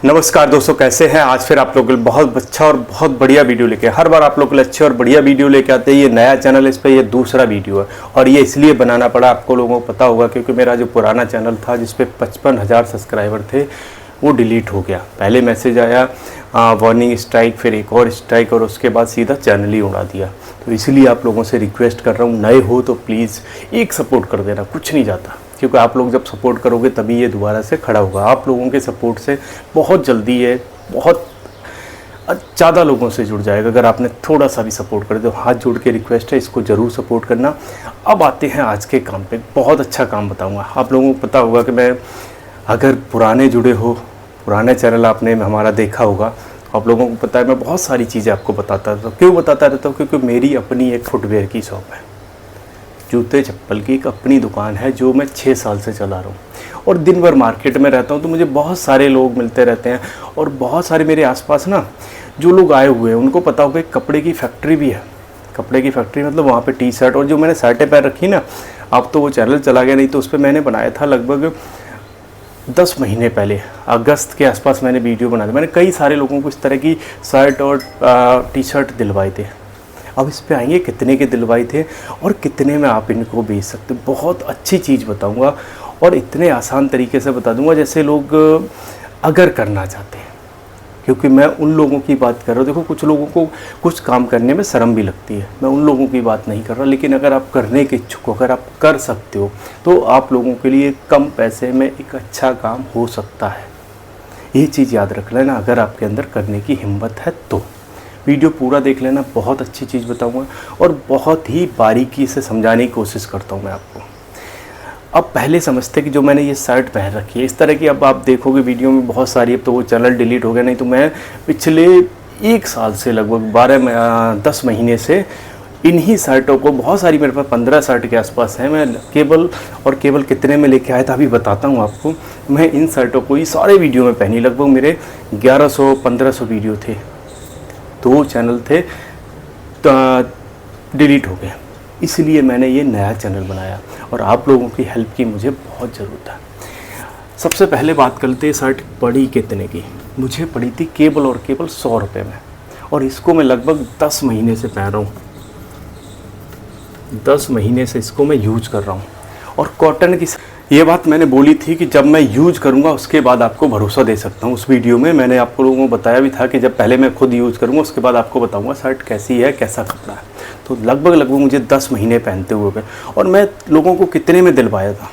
नमस्कार दोस्तों, कैसे हैं। आज फिर आप लोगों के लिए बहुत अच्छा और बहुत बढ़िया वीडियो लेके, हर बार आप लोगों के लिए अच्छे और बढ़िया वीडियो लेके आते हैं। ये नया चैनल, इस पे ये दूसरा वीडियो है और ये इसलिए बनाना पड़ा, आपको लोगों को पता होगा, क्योंकि मेरा जो पुराना चैनल था जिस पे 55,000 सब्सक्राइबर थे वो डिलीट हो गया। पहले मैसेज आया वार्निंग स्ट्राइक, फिर एक और स्ट्राइक और उसके बाद सीधा चैनल ही उड़ा दिया। तो इसलिए आप लोगों से रिक्वेस्ट कर रहा हूँ, नए हो तो प्लीज़ एक सपोर्ट कर देना, कुछ नहीं जाता, क्योंकि आप लोग जब सपोर्ट करोगे तभी ये दोबारा से खड़ा होगा। आप लोगों के सपोर्ट से बहुत जल्दी ये बहुत ज़्यादा लोगों से जुड़ जाएगा अगर आपने थोड़ा सा भी सपोर्ट कर दो। हाथ जोड़ के रिक्वेस्ट है, इसको ज़रूर सपोर्ट करना। अब आते हैं आज के काम पे। बहुत अच्छा काम बताऊंगा। आप लोगों को पता होगा कि मैं, अगर पुराने जुड़े हो, पुराने चैनल आपने हमारा देखा होगा, आप लोगों को पता है मैं बहुत सारी चीज़ें आपको बताता रहता हूँ। क्यों बताता रहता हूँ? क्योंकि मेरी अपनी एक फुटवेयर की शॉप है, जूते चप्पल की एक अपनी दुकान है जो मैं 6 साल से चला रहा हूँ। और दिन भर मार्केट में रहता हूँ तो मुझे बहुत सारे लोग मिलते रहते हैं और बहुत सारे मेरे आसपास ना जो लोग आए हुए हैं उनको पता होगा एक कपड़े की फैक्ट्री भी है। कपड़े की फैक्ट्री मतलब वहाँ पे टी शर्ट, और जो मैंने शर्टें पैर रखी ना, अब तो वो चैनल चला गया, नहीं तो उस पर मैंने बनाया था लगभग 10 महीने पहले, अगस्त के आसपास मैंने वीडियो बनाया था। मैंने कई सारे लोगों को इस तरह की शर्ट और टी शर्ट दिलवाए थे। अब इस पे आएंगे कितने के दिलवाए थे और कितने में आप इनको बेच सकते हो। बहुत अच्छी चीज़ बताऊंगा और इतने आसान तरीके से बता दूंगा जैसे लोग अगर करना चाहते हैं, क्योंकि मैं उन लोगों की बात कर रहा हूँ। देखो, कुछ लोगों को कुछ काम करने में शर्म भी लगती है, मैं उन लोगों की बात नहीं कर रहा। लेकिन अगर आप करने के इच्छुक हो, अगर आप कर सकते हो, तो आप लोगों के लिए कम पैसे में एक अच्छा काम हो सकता है। ये चीज़ याद रख लेना, अगर आपके अंदर करने की हिम्मत है तो। वीडियो पूरा देख लेना, बहुत अच्छी चीज़ बताऊंगा और बहुत ही बारीकी से समझाने की कोशिश करता हूं मैं आपको। अब पहले समझते कि जो मैंने ये शर्ट पहन रखी है इस तरह की, अब आप देखोगे वीडियो में बहुत सारी, अब तो वो चैनल डिलीट हो गया, नहीं तो मैं पिछले 1 साल से लगभग 10 महीने से इन्हीं शर्टों को, बहुत सारी मेरे पास 15 शर्ट के आसपास हैं, मैं केवल कितने में लेके आया था अभी बताता हूँ आपको। मैं इन शर्टों को ही सारे वीडियो में पहनी, लगभग मेरे 1100-1500 वीडियो थे। 2 चैनल थे डिलीट हो गए, इसलिए मैंने ये नया चैनल बनाया और आप लोगों की हेल्प की मुझे बहुत ज़रूरत है। सबसे पहले बात करते हैं शर्ट पड़ी कितने की। मुझे पड़ी थी केवल और केवल 100 रुपये में, और इसको मैं लगभग 10 महीने से पहन रहा हूँ। 10 महीने से इसको मैं यूज कर रहा हूँ। और कॉटन की, ये बात मैंने बोली थी कि जब मैं यूज करूंगा उसके बाद आपको भरोसा दे सकता हूँ। उस वीडियो में मैंने आपको लोगों को बताया भी था कि जब पहले मैं खुद यूज़ करूंगा उसके बाद आपको बताऊंगा शर्ट कैसी है, कैसा कपड़ा है। तो लगभग मुझे 10 महीने पहनते हुए गए और मैं लोगों को कितने में दिलवाया था।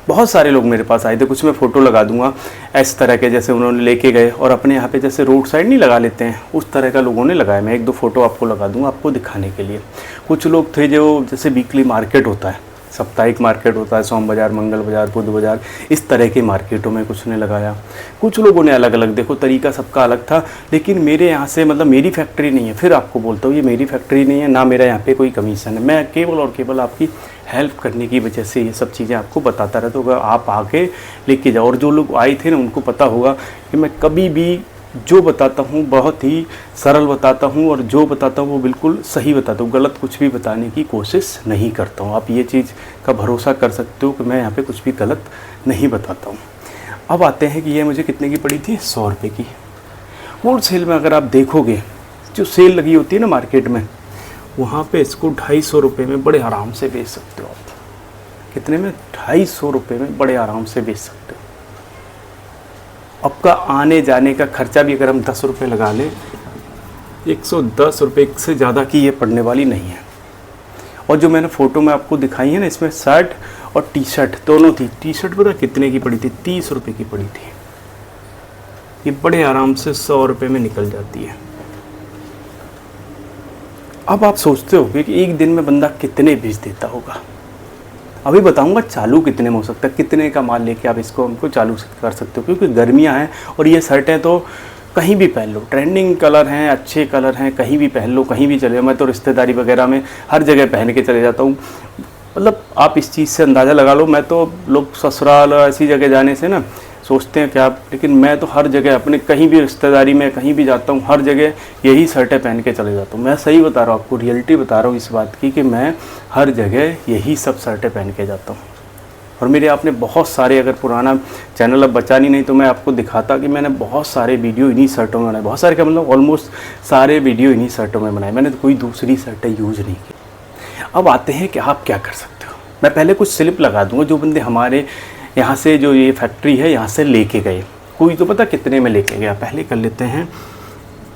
बहुत सारे लोग मेरे पास आए थे, कुछ मैं फ़ोटो लगा दूंगा इस तरह के, जैसे उन्होंने लेके गए और अपने यहाँ पे जैसे रोड साइड नहीं लगा लेते हैं, उस तरह का लोगों ने लगाया। मैं 1-2 फ़ोटो आपको लगा दूंगा आपको दिखाने के लिए। कुछ लोग थे जो, जैसे वीकली मार्केट होता है, साप्ताहिक मार्केट होता है, सोम बाज़ार, मंगल बाज़ार, बुध बाज़ार, इस तरह के मार्केटों में कुछ ने लगाया। कुछ लोगों ने अलग अलग, देखो तरीका सबका अलग था। लेकिन मेरे यहाँ से, मतलब मेरी फैक्ट्री नहीं है, फिर आपको बोलता हूँ ये मेरी फैक्ट्री नहीं है, ना मेरा यहाँ पे कोई कमीशन है। मैं केवल और केवल आपकी हेल्प करने की वजह से ये सब चीज़ें आपको बताता रहता हूँ। आप आके लेके जाओ। और जो लोग आए थे ना, उनको पता होगा कि मैं कभी भी जो बताता हूँ बहुत ही सरल बताता हूँ और जो बताता हूँ वो बिल्कुल सही बताता हूँ, गलत कुछ भी बताने की कोशिश नहीं करता हूँ। आप ये चीज़ का भरोसा कर सकते हो कि मैं यहाँ पे कुछ भी गलत नहीं बताता हूँ। अब आते हैं कि ये मुझे कितने की पड़ी थी, 100 रुपये की। होल सेल में अगर आप देखोगे, जो सेल लगी होती है ना मार्केट में, वहाँ पर इसको 250 रुपये में बड़े आराम से बेच सकते हो आप। कितने में? 250 रुपये में बड़े आराम से बेच सकते हो। आपका आने जाने का खर्चा भी अगर हम 10 रुपये लगा लें, 110 रुपये से ज़्यादा की ये पड़ने वाली नहीं है। और जो मैंने फ़ोटो में आपको दिखाई है ना, इसमें शर्ट और टी शर्ट दोनों थी। टी शर्ट पता कितने की पड़ी थी? 30 रुपये की पड़ी थी। ये बड़े आराम से 100 रुपये में निकल जाती है। अब आप सोचते हो कि एक दिन में बंदा कितने बेच देता होगा। अभी बताऊंगा चालू कितने में हो सकता है, कितने का माल लेके आप इसको हमको चालू कर सकते हो। क्योंकि गर्मियां हैं और ये शर्टें तो कहीं भी पहन लो, ट्रेंडिंग कलर हैं, अच्छे कलर हैं, कहीं भी पहन लो, कहीं भी चले जाओ। मैं तो रिश्तेदारी वगैरह में हर जगह पहन के चले जाता हूँ। मतलब आप इस चीज़ से अंदाज़ा लगा लो। मैं तो, लोग ससुराल ऐसी जगह जाने से ना सोचते हैं क्या, लेकिन मैं तो हर जगह अपने कहीं भी रिश्तेदारी में कहीं भी जाता हूँ, हर जगह यही शर्टें पहन के चले जाता हूँ। मैं सही बता रहा हूँ आपको, रियलिटी बता रहा हूँ इस बात की कि मैं हर जगह यही सब शर्टें पहन के जाता हूँ। और मेरे आपने बहुत सारे, अगर पुराना चैनल अब बचा नहीं तो मैं आपको दिखाता कि मैंने बहुत सारे वीडियो इन्हीं शर्टों में बनाए, बहुत सारे क्या मतलब ऑलमोस्ट सारे वीडियो इन्हीं शर्टों में बनाए, मैंने कोई दूसरी शर्टें यूज़ नहीं की। अब आते हैं कि आप क्या कर सकते हो। मैं पहले कुछ स्लिप लगा दूँगा जो बंदे हमारे यहाँ से, जो ये फैक्ट्री है यहाँ से लेके गए, कोई तो पता कितने में लेके गया, पहले कर लेते हैं।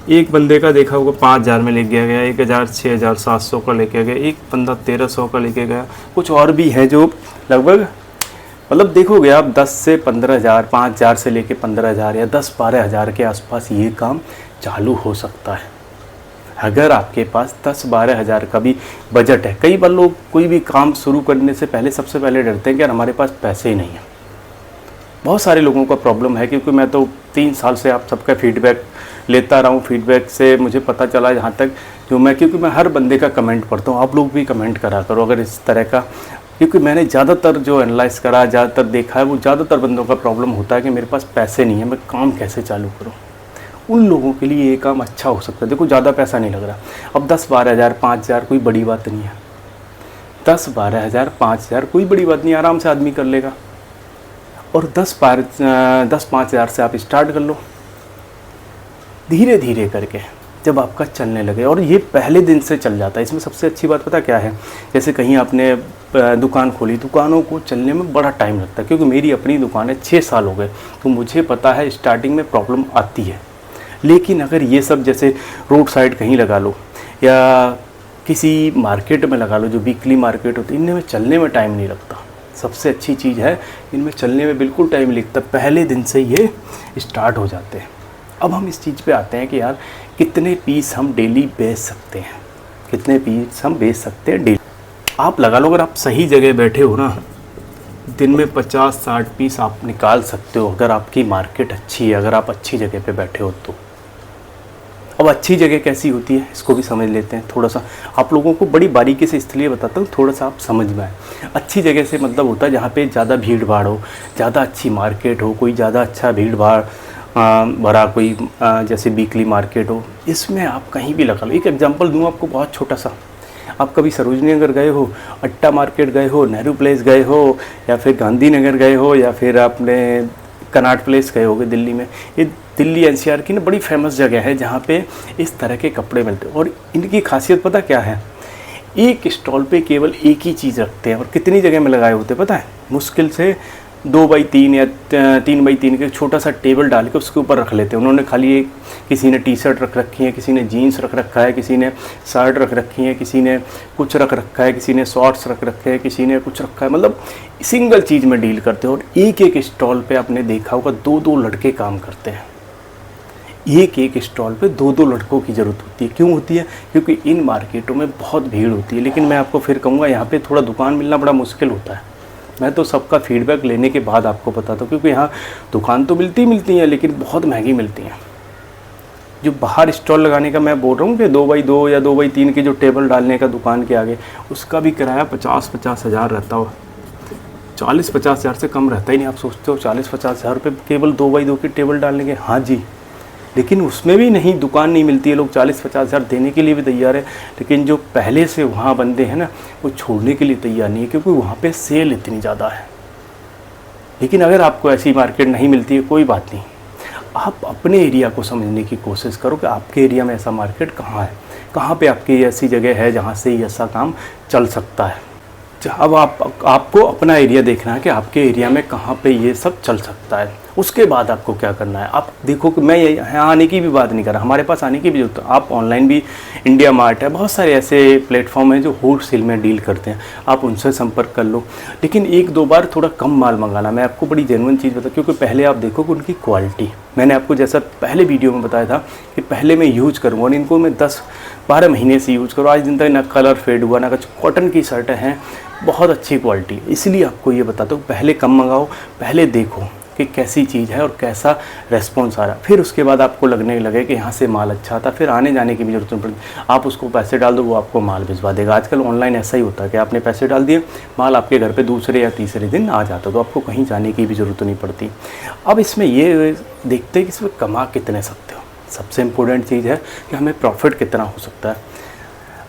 एक बंदे का देखा होगा 5,000 में लेके गया, 1,000, 6,000, 700 का लेके गया, एक बंदा 1,300 का लेके गया, कुछ और भी है जो लगभग मतलब देखोगे आप 10 से 15,000, 5,000 से लेके 15,000 या 10-12 हज़ार के आसपास ये काम चालू हो सकता है अगर आपके पास 10-12 हज़ार का भी बजट है। कई बार लोग कोई भी काम शुरू करने से पहले सबसे पहले डरते हैं कि यार हमारे पास पैसे ही नहीं है। बहुत सारे लोगों का प्रॉब्लम है, क्योंकि मैं तो 3 साल से आप सबका फीडबैक लेता रहा हूँ। फीडबैक से मुझे पता चला यहाँ तक जो मैं, क्योंकि मैं हर बंदे का कमेंट पढ़ता हूँ, आप लोग भी कमेंट करा करो अगर इस तरह का, क्योंकि मैंने ज़्यादातर जो एनालाइज करा, ज़्यादातर देखा है, वो ज़्यादातर बंदों का प्रॉब्लम होता है कि मेरे पास पैसे नहीं है, मैं काम कैसे चालू करूँ। उन लोगों के लिए ये काम अच्छा हो सकता है। देखो ज़्यादा पैसा नहीं लग रहा, अब 10-12 हज़ार, 5,000 कोई बड़ी बात नहीं है। 10-12 हज़ार, 5,000 कोई बड़ी बात नहीं, आराम से आदमी कर लेगा। और 10-5 हज़ार से आप स्टार्ट कर लो, धीरे धीरे करके जब आपका चलने लगे। और ये पहले दिन से चल जाता है। इसमें सबसे अच्छी बात पता क्या है, जैसे कहीं आपने दुकान खोली, दुकानों को चलने में बड़ा टाइम लगता है, क्योंकि मेरी अपनी दुकान है, 6 साल हो गए, तो मुझे पता है स्टार्टिंग में प्रॉब्लम आती है। लेकिन अगर ये सब जैसे रोड साइड कहीं लगा लो या किसी मार्केट में लगा लो, जो वीकली मार्केट होती है, इनमें चलने में टाइम नहीं लगता। सबसे अच्छी चीज़ है, इनमें चलने में बिल्कुल टाइम लगता, पहले दिन से ये स्टार्ट हो जाते हैं। अब हम इस चीज़ पे आते हैं कि यार कितने पीस हम डेली बेच सकते हैं, कितने पीस हम बेच सकते हैं डेली। आप लगा लो, अगर आप सही जगह बैठे हो ना, दिन में 50-60 पीस आप निकाल सकते हो, अगर आपकी मार्केट अच्छी है, अगर आप अच्छी जगह पे बैठे हो तो। अब अच्छी जगह कैसी होती है इसको भी समझ लेते हैं थोड़ा सा। आप लोगों को बड़ी बारीकी से इसलिए बताता हूँ, थोड़ा सा आप समझ में आए। अच्छी जगह से मतलब होता है जहाँ पे ज़्यादा भीड़ भाड़ हो, ज़्यादा अच्छी मार्केट हो, कोई ज़्यादा अच्छा भीड़ भाड़ भरा कोई जैसे वीकली मार्केट हो। इसमें आप कहीं भी लगा लो। एक एग्जांपल दूँ आपको बहुत छोटा सा। आप कभी सरोजनी नगर गए हो, अट्टा मार्केट गए हो, नेहरू प्लेस गए हो, या फिर गांधी नगर गए हो, या फिर आपने कनॉट प्लेस गए होगे दिल्ली में। ये दिल्ली एनसीआर की ना बड़ी फेमस जगह है जहाँ पे इस तरह के कपड़े मिलते हैं। और इनकी खासियत पता क्या है, एक स्टॉल पे केवल एक ही चीज़ रखते हैं। और कितनी जगह में लगाए होते पता है, मुश्किल से 2x3 या 3x3 का छोटा सा टेबल डाल के उसके ऊपर रख लेते हैं। उन्होंने खाली एक, किसी ने टी शर्ट रख रखी है, किसी ने जीन्स रख रखा है, किसी ने शर्ट रख रखी है, किसी ने कुछ रख रखा है, किसी ने शॉर्ट्स रख रखे हैं, किसी ने कुछ रखा है। मतलब सिंगल चीज़ में डील करते हैं। और एक एक स्टॉल पे आपने देखा होगा 2-2 लड़के काम करते हैं। एक एक स्टॉल पे 2-2 लड़कों की ज़रूरत होती है। क्यों होती है? क्योंकि इन मार्केटों में बहुत भीड़ होती है। लेकिन मैं आपको फिर कहूँगा, यहाँ पे थोड़ा दुकान मिलना बड़ा मुश्किल होता है। मैं तो सबका फीडबैक लेने के बाद आपको बताता हूँ, क्योंकि यहाँ दुकान तो मिलती हैं लेकिन बहुत महंगी मिलती हैं। जो बाहर स्टॉल लगाने का मैं बोल रहा हूँ कि 2x2 या 2x3 के जो टेबल डालने का दुकान के आगे, उसका भी किराया 50-50 हज़ार रहता हो, 40-50 हज़ार से कम रहता ही नहीं। आप सोचते हो 40-50 हज़ार रुपये केवल 2x2 के टेबल डालने के? हाँ जी, लेकिन उसमें भी नहीं, दुकान नहीं मिलती है। लोग 40-50 हज़ार देने के लिए भी तैयार है, लेकिन जो पहले से वहाँ बंदे हैं ना, वो छोड़ने के लिए तैयार नहीं है, क्योंकि वहाँ पे सेल इतनी ज़्यादा है। लेकिन अगर आपको ऐसी मार्केट नहीं मिलती है, कोई बात नहीं, आप अपने एरिया को समझने की कोशिश करो कि आपके एरिया में ऐसा मार्केट कहाँ है, कहाँ पे आपकी ऐसी जगह है जहाँ से ऐसा काम चल सकता है। अब आपको अपना एरिया देखना है कि आपके एरिया में कहाँ पे ये सब चल सकता है। उसके बाद आपको क्या करना है, आप देखो कि मैं यहाँ आने की भी बात नहीं कर रहा, हमारे पास आने की भी जरूरत है। आप ऑनलाइन भी, इंडिया मार्ट है, बहुत सारे ऐसे प्लेटफॉर्म हैं जो होलसेल में डील करते हैं, आप उनसे संपर्क कर लो। लेकिन 1-2 बार थोड़ा कम माल मंगाना। मैं आपको बड़ी जेन्युइन चीज़ बताऊँ, क्योंकि पहले आप देखो कि उनकी क्वालिटी, मैंने आपको जैसा पहले वीडियो में बताया था कि पहले मैं यूज़ करूँगा और इनको मैं 10-12 महीने से यूज़ करूँ, आज दिन तक ना कलर फेड हुआ ना कुछ। कॉटन की शर्टें हैं, बहुत अच्छी क्वालिटी। इसलिए आपको ये बताता हूँ, पहले कम मंगाओ, पहले देखो कि कैसी चीज़ है और कैसा रेस्पॉन्स आ रहा है। फिर उसके बाद आपको लगने लगे कि यहाँ से माल अच्छा आता, फिर आने जाने की भी जरूरत नहीं पड़ती। आप उसको पैसे डाल दो, वो आपको माल भिजवा देगा। आजकल ऑनलाइन ऐसा ही होता है कि आपने पैसे डाल दिए, माल आपके घर पे दूसरे या तीसरे दिन आ जाता, तो आपको कहीं जाने की भी ज़रूरत नहीं पड़ती। अब इसमें ये देखते हैं कि इसमें कमा कितने सकते हो। सबसे इम्पोर्टेंट चीज़ है कि हमें प्रॉफिट कितना हो सकता है।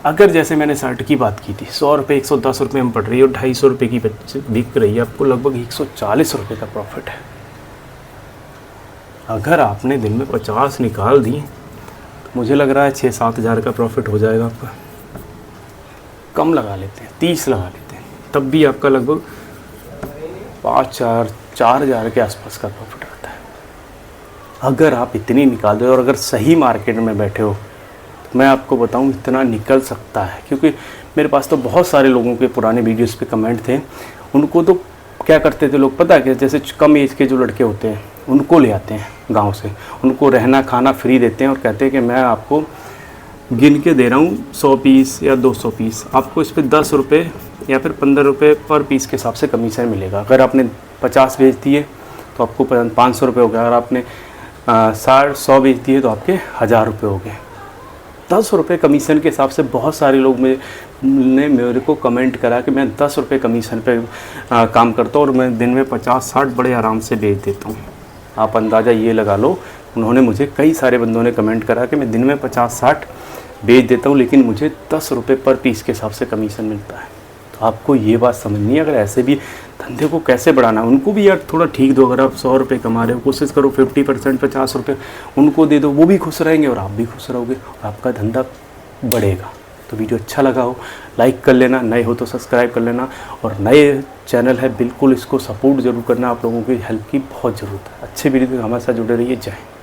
अगर जैसे मैंने शर्ट की बात की थी 100 रुपये 110 रुपये में पड़ रही है और 250 रुपये की बिक रही है, आपको लगभग 140 रुपये का प्रॉफिट है। अगर आपने दिन में 50 निकाल दी तो मुझे लग रहा है 6-7 हज़ार का प्रॉफिट हो जाएगा आपका। कम लगा लेते हैं, 30 लगा लेते हैं, तब भी आपका लगभग 4 हज़ार के आसपास का प्रॉफिट आता है। अगर आप इतनी निकाल दो और अगर सही मार्केट में बैठे हो तो मैं आपको बताऊं इतना निकल सकता है। क्योंकि मेरे पास तो बहुत सारे लोगों के पुराने वीडियोस पे कमेंट थे। उनको तो क्या करते थे लोग पता है कि जैसे कम एज के जो लड़के होते हैं उनको ले आते हैं गांव से, उनको रहना खाना फ्री देते हैं और कहते हैं कि मैं आपको गिन के दे रहा हूँ 100 पीस या 200 पीस, आपको इस पर 10 रुपये या फिर 15 रुपये पर पीस के हिसाब से कमीशन मिलेगा। अगर आपने 50 बेच दिए तो आपको 500 रुपये हो गया। अगर आपने 100 बेच दिए तो आपके 1000 रुपये हो गए। 10 रुपये कमीशन के हिसाब से बहुत सारे लोग ने मेरे को कमेंट करा कि मैं 10 रुपये कमीशन पे काम करता हूँ और मैं दिन में 50-60 बड़े आराम से बेच देता हूँ। आप अंदाज़ा ये लगा लो, उन्होंने मुझे कई सारे बंदों ने कमेंट करा कि मैं दिन में 50-60 बेच देता हूँ लेकिन मुझे 10 रुपये पर पीस के हिसाब से कमीशन मिलता है। तो आपको ये बात समझनी है। अगर ऐसे भी धंधे को कैसे बढ़ाना, उनको भी यार थोड़ा ठीक दो। अगर आप 100 रुपये कमा रहे हो, कोशिश करो 50% 50 रुपये उनको दे दो, वो भी खुश रहेंगे और आप भी खुश रहोगे और आपका धंधा बढ़ेगा। तो वीडियो अच्छा लगा हो लाइक कर लेना, नए हो तो सब्सक्राइब कर लेना और नए चैनल है बिल्कुल इसको सपोर्ट ज़रूर करना। आप लोगों की हेल्प की बहुत ज़रूरत है। अच्छे वीडियो हमारे साथ जुड़े रहिए। जय हिंद।